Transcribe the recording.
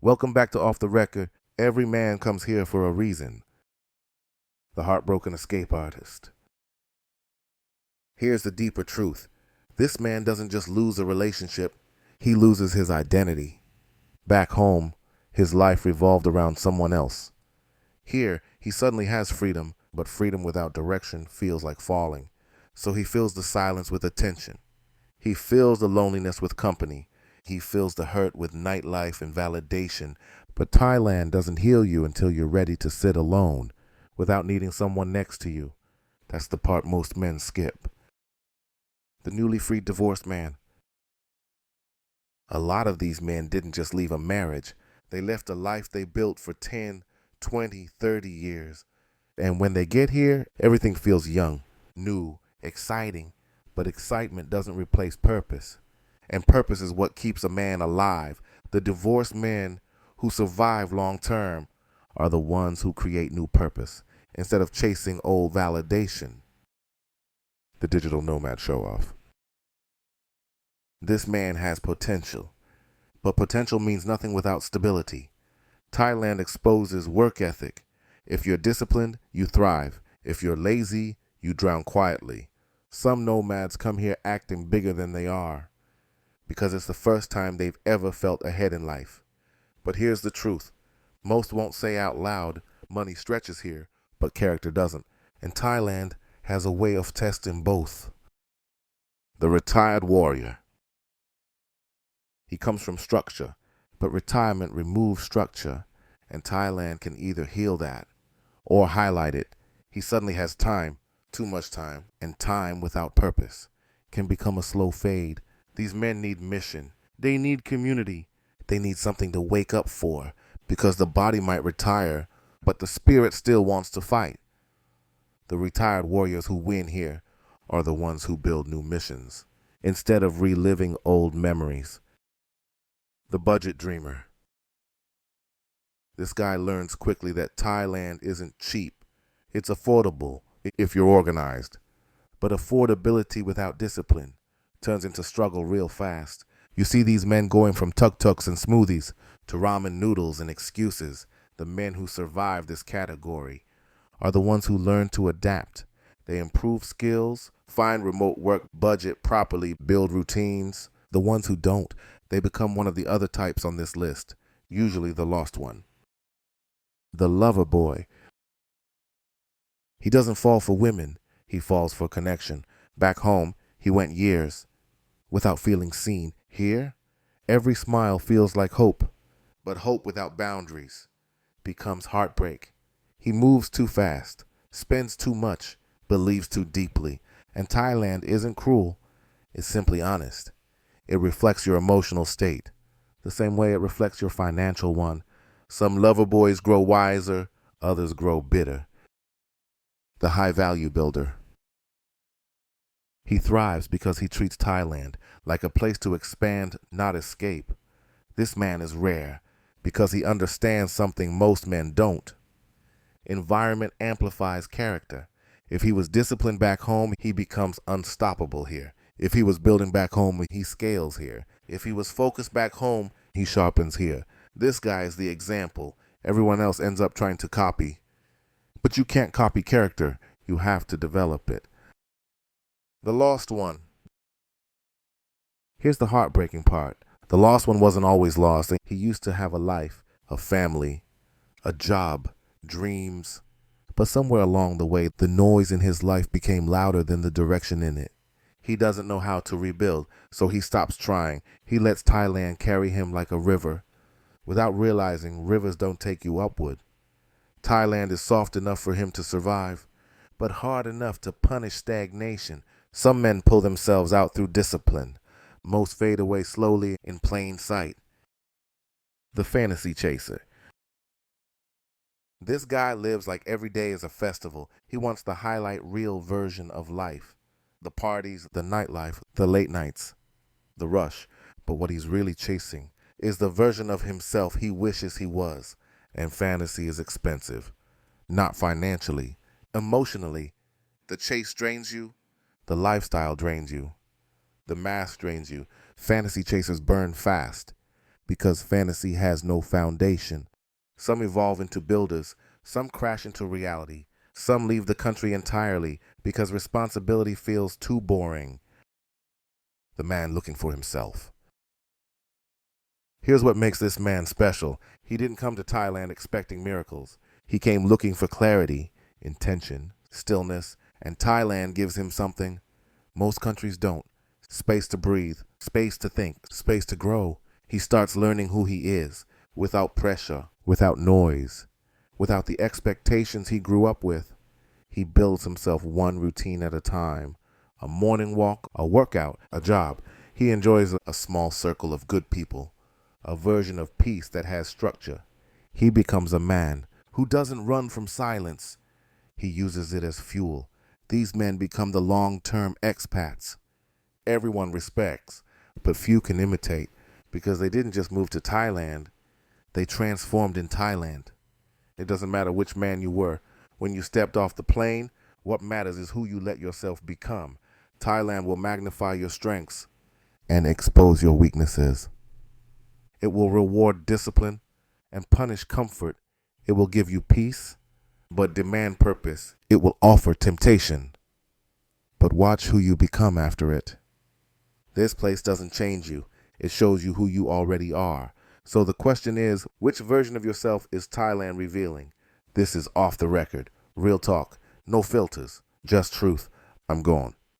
Welcome back to Off the Record. Every man comes here for a reason. The heartbroken escape artist. Here's the deeper truth. This man doesn't just lose a relationship, he loses his identity. Back home, his life revolved around someone else. Here, he suddenly has freedom, but freedom without direction feels like falling. So he fills the silence with attention. He fills the loneliness with company. He fills the hurt with nightlife and validation. But Thailand doesn't heal you until you're ready to sit alone without needing someone next to you. That's the part most men skip. The newly freed divorced man. A lot of these men didn't just leave a marriage. They left a life they built for 10, 20, 30 years. And when they get here, everything feels young, new, exciting. But excitement doesn't replace purpose. And purpose is what keeps a man alive. The divorced men who survive long term are the ones who create new purpose instead of chasing old validation. The digital nomad show off. This man has potential, but potential means nothing without stability. Thailand exposes work ethic. If you're disciplined, you thrive. If you're lazy, you drown quietly. Some nomads come here acting bigger than they are because it's the first time they've ever felt ahead in life. But here's the truth. Most won't say out loud, money stretches here, but character doesn't. And Thailand has a way of testing both. The retired warrior. He comes from structure, but retirement removes structure, and Thailand can either heal that or highlight it. He suddenly has time, too much time, and time without purpose can become a slow fade. These men need mission. They need community. They need something to wake up for, because the body might retire, but the spirit still wants to fight. The retired warriors who win here are the ones who build new missions, instead of reliving old memories. The budget dreamer. This guy learns quickly that Thailand isn't cheap. It's affordable if you're organized. But affordability without discipline turns into struggle real fast. You see these men going from tuk-tuks and smoothies to ramen noodles and excuses. The men who survive this category are the ones who learn to adapt. They improve skills, find remote work, budget properly, build routines. The ones who don't, they become one of the other types on this list, usually the lost one. The lover boy. He doesn't fall for women, he falls for connection. Back home, he went years without feeling seen. Here, every smile feels like hope, but hope without boundaries becomes heartbreak. He moves too fast, spends too much, believes too deeply. And Thailand isn't cruel, it's simply honest. It reflects your emotional state, the same way it reflects your financial one. Some lover boys grow wiser, others grow bitter. The high value builder. He thrives because he treats Thailand like a place to expand, not escape. This man is rare because he understands something most men don't. Environment amplifies character. If he was disciplined back home, he becomes unstoppable here. If he was building back home, he scales here. If he was focused back home, he sharpens here. This guy is the example. Everyone else ends up trying to copy. But you can't copy character. You have to develop it. The lost one. Here's the heartbreaking part. The lost one wasn't always lost. He used to have a life, a family, a job, dreams. But somewhere along the way, the noise in his life became louder than the direction in it. He doesn't know how to rebuild, so he stops trying. He lets Thailand carry him like a river. Without realizing, rivers don't take you upward. Thailand is soft enough for him to survive, but hard enough to punish stagnation. Some men pull themselves out through discipline. Most fade away slowly in plain sight. The fantasy chaser. This guy lives like every day is a festival. He wants the highlight reel version of life. The parties, the nightlife, the late nights, the rush. But what he's really chasing is the version of himself he wishes he was. And fantasy is expensive. Not financially, emotionally. The chase drains you. The lifestyle drains you. The mask drains you. Fantasy chasers burn fast. because fantasy has no foundation. Some evolve into builders, some crash into reality, some leave the country entirely because responsibility feels too boring. The man looking for himself. Here's what makes this man special. He didn't come to Thailand expecting miracles. He came looking for clarity, intention, stillness, and Thailand gives him something most countries don't. Space to breathe, space to think, space to grow. He starts learning who he is, without pressure, without noise, without the expectations he grew up with. He builds himself one routine at a time. A morning walk, a workout, a job. He enjoys a small circle of good people, a version of peace that has structure. He becomes a man who doesn't run from silence. He uses it as fuel. These men become the long-term expats. Everyone respects, but few can imitate because they didn't just move to Thailand. They transformed in Thailand. It doesn't matter which man you were. When you stepped off the plane, what matters is who you let yourself become. Thailand will magnify your strengths and expose your weaknesses. It will reward discipline and punish comfort. It will give you peace, but demand purpose. It will offer temptation, but watch who you become after it. This place doesn't change you. It shows you who you already are. So the question is, which version of yourself is Thailand revealing? This is Off the Record. Real talk. No filters. Just truth. I'm gone.